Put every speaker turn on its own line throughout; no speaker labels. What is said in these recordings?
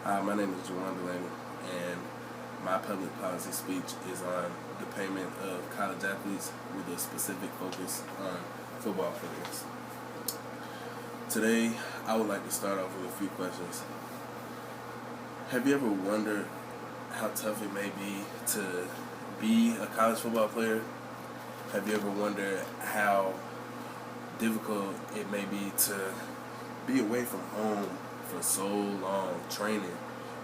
Hi, my name is Juwan Delaney, and my public policy speech is on the payment of college athletes with a specific focus on football players. Today, I would like to start off with a few questions. Have you ever wondered how tough it may be a college football player? Have you ever wondered how difficult it may be to be away from home for so long, training,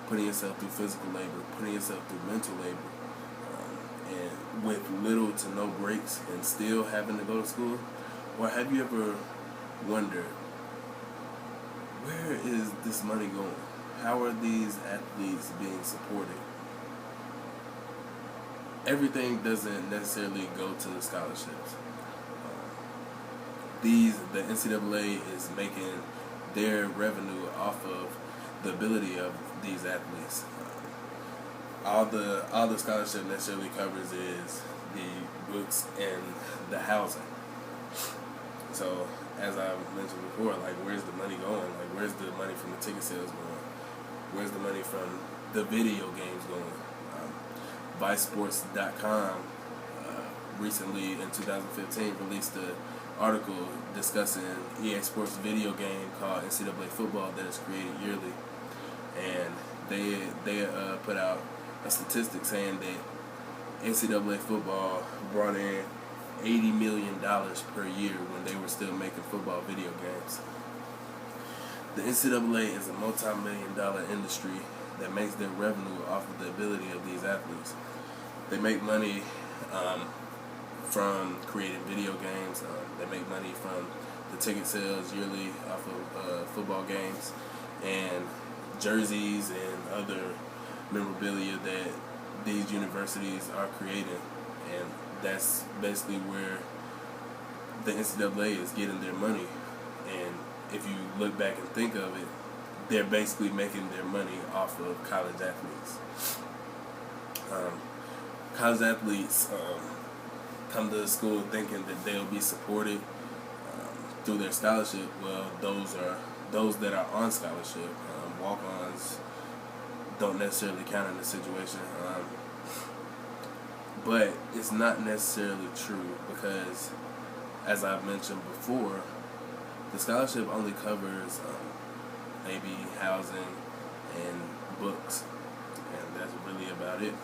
putting yourself through physical labor, putting yourself through mental labor, and with little to no breaks and still having to go to school? Or have you ever wondered, where is this money going? How are these athletes being supported? Everything doesn't necessarily go to the scholarships. The NCAA is making their revenue off of the ability of these athletes. All the scholarship necessarily covers is the books and the housing. So as I mentioned before, like, where's the money going? Like, where's the money from the ticket sales going? Where's the money from the video games going? ViceSports.com recently in 2015 released an article discussing EA Sports video game called NCAA Football that is created yearly, and they put out a statistic saying that NCAA football brought in $80 million per year when they were still making football video games. The NCAA is a multi-million-dollar industry that makes their revenue off of the ability of these athletes. They make money from creating video games. They make money from the ticket sales yearly off of football games and jerseys and other memorabilia that these universities are creating. And that's basically where the NCAA is getting their money. And if you look back and think of it, they're basically making their money off of college athletes. College athletes come to school thinking that they'll be supported through their scholarship. Well, those that are on scholarship. Walk-ons don't necessarily count in this situation. But it's not necessarily true because, as I've mentioned before, the scholarship only covers maybe housing and books, and that's really about it.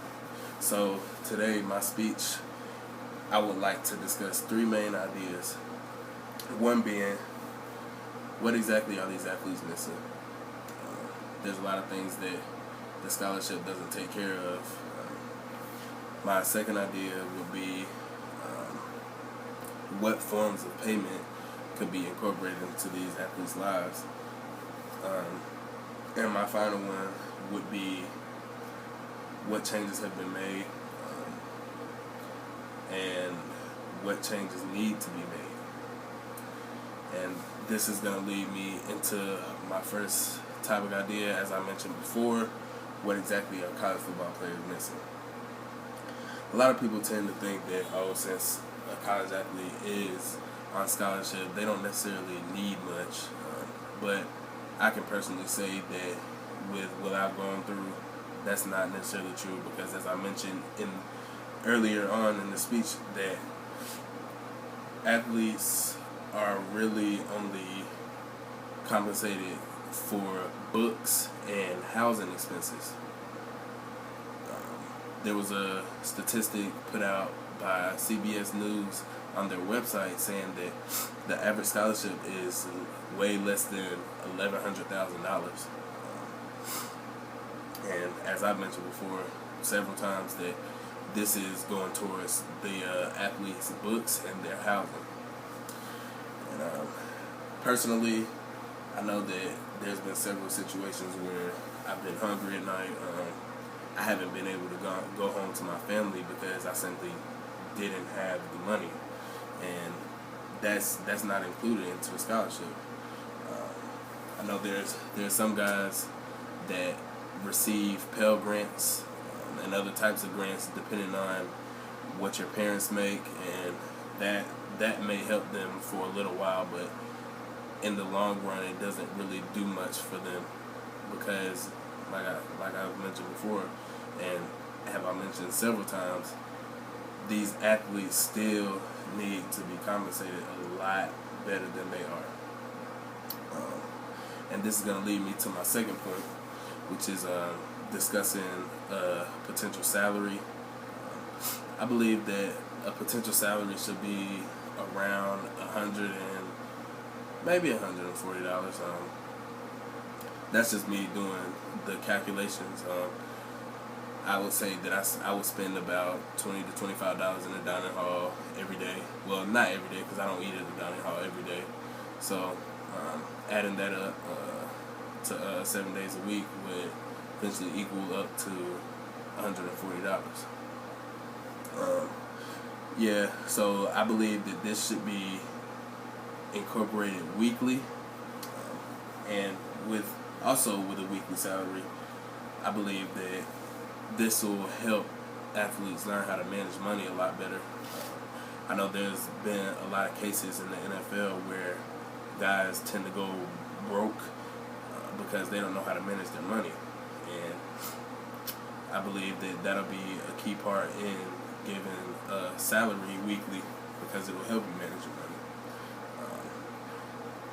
So today, my speech, I would like to discuss three main ideas. One being, what exactly are these athletes missing? There's a lot of things that the scholarship doesn't take care of. My second idea would be what forms of payment could be incorporated into these athletes' lives. And my final one would be what changes have been made and what changes need to be made. And this is going to lead me into my first topic idea. As I mentioned before, what exactly are college football players missing? A lot of people tend to think that, since a college athlete is on scholarship, they don't necessarily need much. But I can personally say that with what I've gone through, that's not necessarily true, because as I mentioned earlier on in the speech, that athletes are really only compensated for books and housing expenses. There was a statistic put out by CBS News on their website saying that the average scholarship is way less than $1,100,000. And as I've mentioned before several times, that this is going towards the athletes' books and their housing. And personally, I know that there's been several situations where I've been hungry at night. I haven't been able to go home to my family because I simply didn't have the money, and that's not included into a scholarship. I know there's some guys that receive Pell Grants and other types of grants depending on what your parents make, and that may help them for a little while, but in the long run it doesn't really do much for them, because like I've mentioned before, and have I mentioned several times, these athletes still need to be compensated a lot better than they are. And this is going to lead me to my second point, which is discussing potential salary. I believe that a potential salary should be around $100 and maybe $140. That's just me doing the calculations. I would say that I would spend about $20 to $25 in the dining hall every day. Well, not every day because I don't eat at the dining hall every day. So adding that up to 7 days a week would eventually equal up to $140. Yeah, so I believe that this should be incorporated weekly, and with a weekly salary. I believe that this will help athletes learn how to manage money a lot better. I know there's been a lot of cases in the NFL where guys tend to go broke because they don't know how to manage their money, and I believe that that'll be a key part in giving a salary weekly because it will help you manage your money.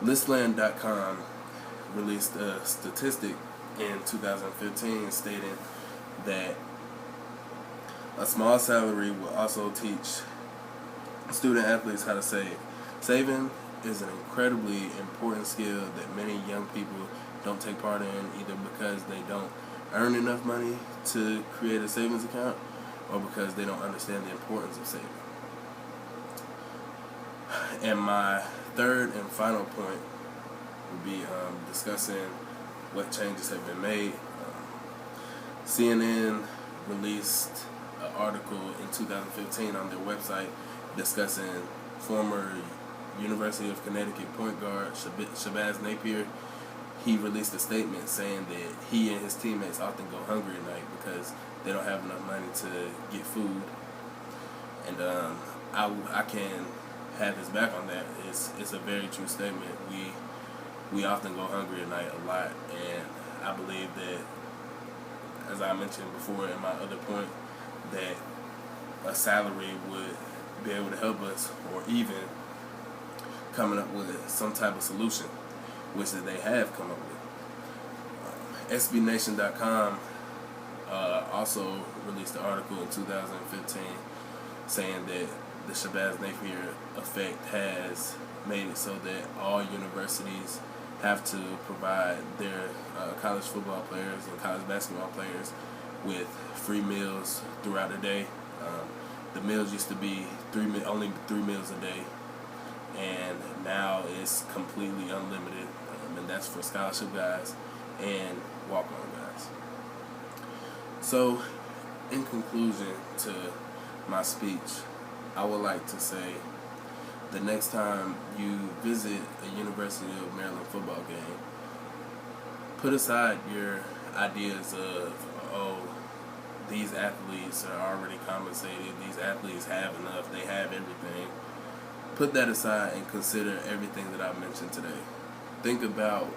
Listland.com released a statistic in 2015 stating that a small salary will also teach student athletes how to save. Saving is an incredibly important skill that many young people don't take part in, either because they don't earn enough money to create a savings account or because they don't understand the importance of saving. And my third and final point would be discussing what changes have been made. CNN released an article in 2015 on their website discussing former University of Connecticut point guard Shabazz Napier. He released a statement saying that he and his teammates often go hungry at night because they don't have enough money to get food. And I can have his back on that. It's a very true statement. We often go hungry at night a lot, and I believe that, as I mentioned before in my other point, that a salary would be able to help us, or even coming up with some type of solution, which that they have come up with. SBNation.com also released an article in 2015 saying that the Shabazz Napier effect has made it so that all universities have to provide their college football players and college basketball players with free meals throughout the day. The meals used to be only 3 meals a day, and now it's completely unlimited, and that's for scholarship guys and walk-on guys. So, in conclusion to my speech, I would like to say the next time you visit a University of Maryland football game, put aside your ideas of, these athletes are already compensated, these athletes have enough, they have everything. Put that aside and consider everything that I mentioned today. Think about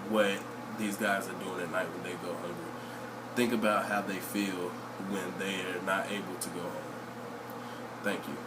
what these guys are doing at night when they go hungry. Think about how they feel when they are not able to go home. Thank you.